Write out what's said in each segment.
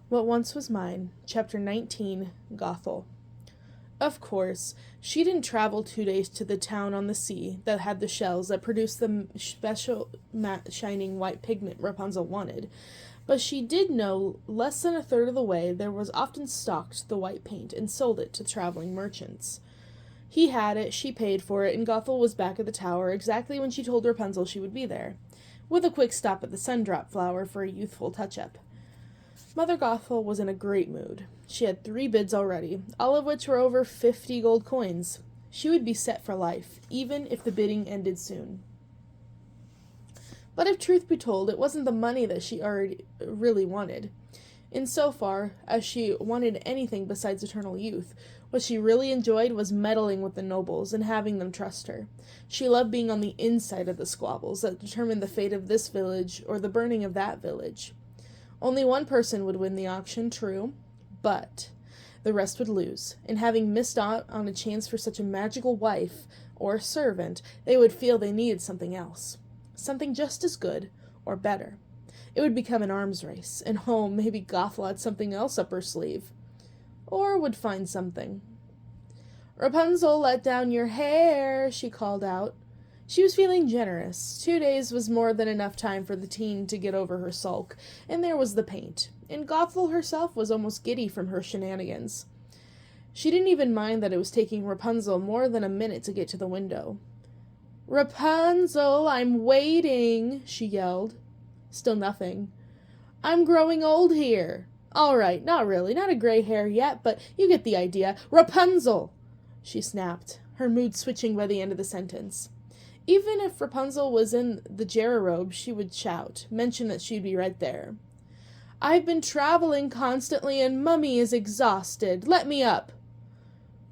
What Once Was Mine, Chapter 19, Gothel. Of course, she didn't travel 2 days to the town on the sea that had the shells that produced the special matte shining white pigment Rapunzel wanted, but she did know less than a third of the way there was often stocked the white paint and sold it to traveling merchants. He had it, she paid for it, and Gothel was back at the tower exactly when she told Rapunzel she would be there, with a quick stop at the Sundrop Flower for a youthful touch-up. Mother Gothel was in a great mood. She had 3 bids already, all of which were over 50 gold coins. She would be set for life, even if the bidding ended soon. But if truth be told, it wasn't the money that she really wanted. In so far as she wanted anything besides eternal youth, what she really enjoyed was meddling with the nobles and having them trust her. She loved being on the inside of the squabbles that determined the fate of this village or the burning of that village. Only one person would win the auction, true, but the rest would lose, and having missed out on a chance for such a magical wife or servant, they would feel they needed something else. Something just as good, or better. It would become an arms race, and maybe Gothel had something else up her sleeve. Or would find something. "Rapunzel, let down your hair," she called out. She was feeling generous. 2 days was more than enough time for the teen to get over her sulk, and there was the paint. And Gothel herself was almost giddy from her shenanigans. She didn't even mind that it was taking Rapunzel more than a minute to get to the window. "Rapunzel, I'm waiting," she yelled. Still nothing. "I'm growing old here." "All right, not really, not a gray hair yet, but you get the idea. Rapunzel!" she snapped, her mood switching by the end of the sentence. Even if Rapunzel was in the Jera-robe, she would shout, mention that she'd be right there. "I've been traveling constantly and Mummy is exhausted. Let me up."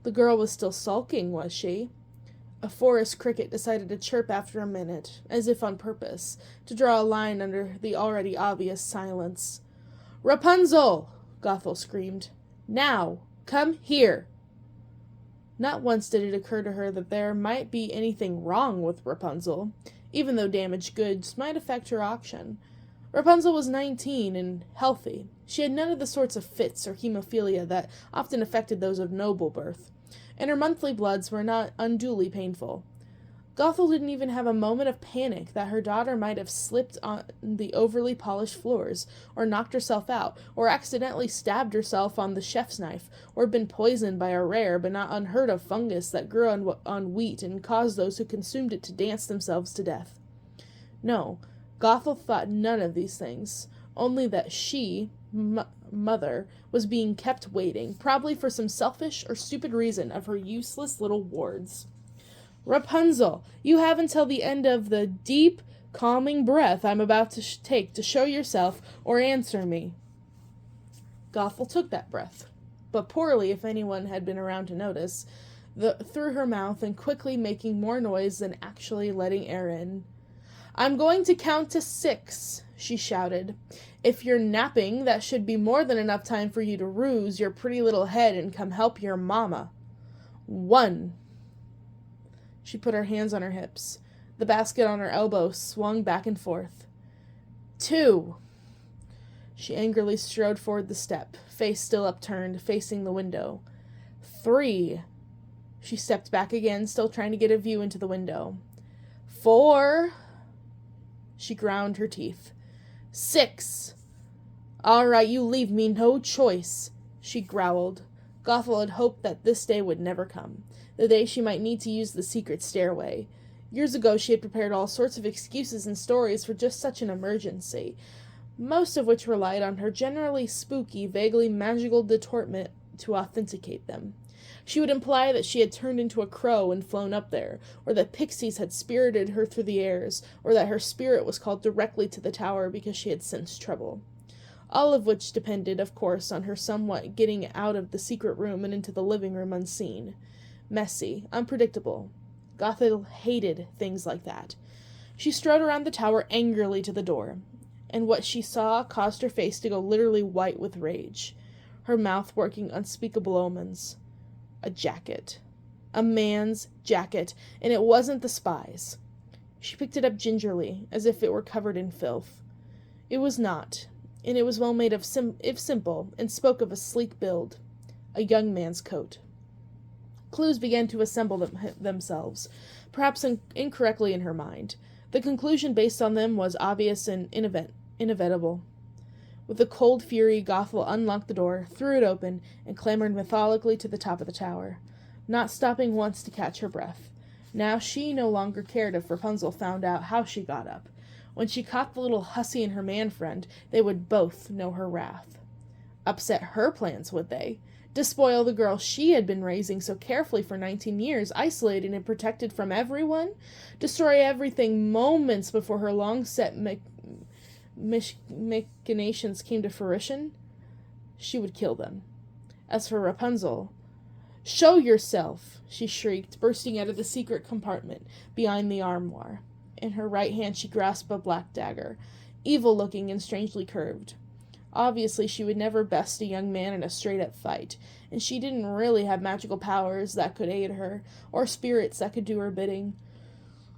The girl was still sulking, was she? A forest cricket decided to chirp after a minute, as if on purpose, to draw a line under the already obvious silence. "Rapunzel!" Gothel screamed. "Now! Come here!" Not once did it occur to her that there might be anything wrong with Rapunzel, even though damaged goods might affect her auction. Rapunzel was 19 and healthy. She had none of the sorts of fits or hemophilia that often affected those of noble birth, and her monthly bloods were not unduly painful. Gothel didn't even have a moment of panic that her daughter might have slipped on the overly polished floors, or knocked herself out, or accidentally stabbed herself on the chef's knife, or been poisoned by a rare but not unheard of fungus that grew on wheat and caused those who consumed it to dance themselves to death. No, Gothel thought none of these things, only that she, Mother, was being kept waiting, probably for some selfish or stupid reason of her useless little wards. "Rapunzel, you have until the end of the deep, calming breath I'm about to take to show yourself or answer me." Gothel took that breath, but poorly if anyone had been around to notice, through her mouth and quickly making more noise than actually letting air in. "I'm going to count to 6, she shouted. "If you're napping, that should be more than enough time for you to ruse your pretty little head and come help your mama. 1. She put her hands on her hips. The basket on her elbow swung back and forth. 2. She angrily strode forward the step, face still upturned, facing the window. 3. She stepped back again, still trying to get a view into the window. 4. She ground her teeth. 6. "All right, you leave me no choice," she growled. Gothel had hoped that this day would never come, the day she might need to use the secret stairway. Years ago she had prepared all sorts of excuses and stories for just such an emergency, most of which relied on her generally spooky, vaguely magical deportment to authenticate them. She would imply that she had turned into a crow and flown up there, or that pixies had spirited her through the airs, or that her spirit was called directly to the tower because she had sensed trouble. All of which depended, of course, on her somewhat getting out of the secret room and into the living room unseen. Messy, unpredictable. Gothel hated things like that. She strode around the tower angrily to the door, and what she saw caused her face to go literally white with rage, her mouth working unspeakable omens. A jacket. A man's jacket, and it wasn't the spy's. She picked it up gingerly, as if it were covered in filth. It was not. and it was well made if simple, and spoke of a sleek build, a young man's coat. Clues began to assemble themselves, perhaps incorrectly in her mind. The conclusion based on them was obvious and inevitable. With a cold fury, Gothel unlocked the door, threw it open, and clambered methodically to the top of the tower, not stopping once to catch her breath. Now she no longer cared if Rapunzel found out how she got up. When she caught the little hussy and her man-friend, they would both know her wrath. Upset her plans, would they? Despoil the girl she had been raising so carefully for 19 years, isolated and protected from everyone? Destroy everything moments before her long-set machinations came to fruition? She would kill them. As for Rapunzel, "Show yourself!" she shrieked, bursting out of the secret compartment behind the armoire. In her right hand she grasped a black dagger, evil-looking and strangely curved. Obviously she would never best a young man in a straight-up fight, and she didn't really have magical powers that could aid her, or spirits that could do her bidding.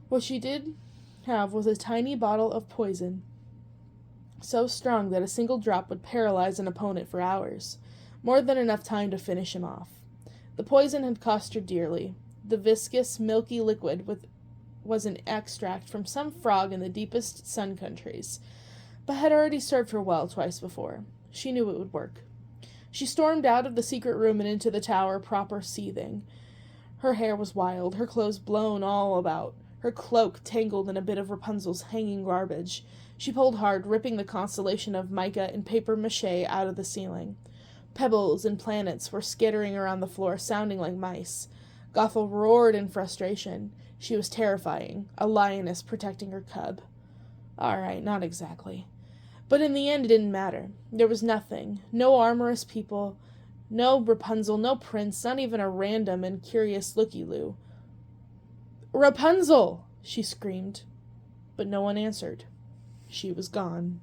What she did have was a tiny bottle of poison, so strong that a single drop would paralyze an opponent for hours, more than enough time to finish him off. The poison had cost her dearly. The viscous, milky liquid was an extract from some frog in the deepest sun countries, but had already served her well twice before. She knew it would work. She stormed out of the secret room and into the tower proper seething. Her hair was wild, her clothes blown all about, her cloak tangled in a bit of Rapunzel's hanging garbage. She pulled hard, ripping the constellation of mica and papier-mâché out of the ceiling. Pebbles and planets were skittering around the floor, sounding like mice. Gothel roared in frustration. She was terrifying, a lioness protecting her cub. All right, not exactly. But in the end it didn't matter. There was nothing. No amorous people, no Rapunzel, no prince, not even a random and curious looky-loo. "Rapunzel!" she screamed. But no one answered. She was gone.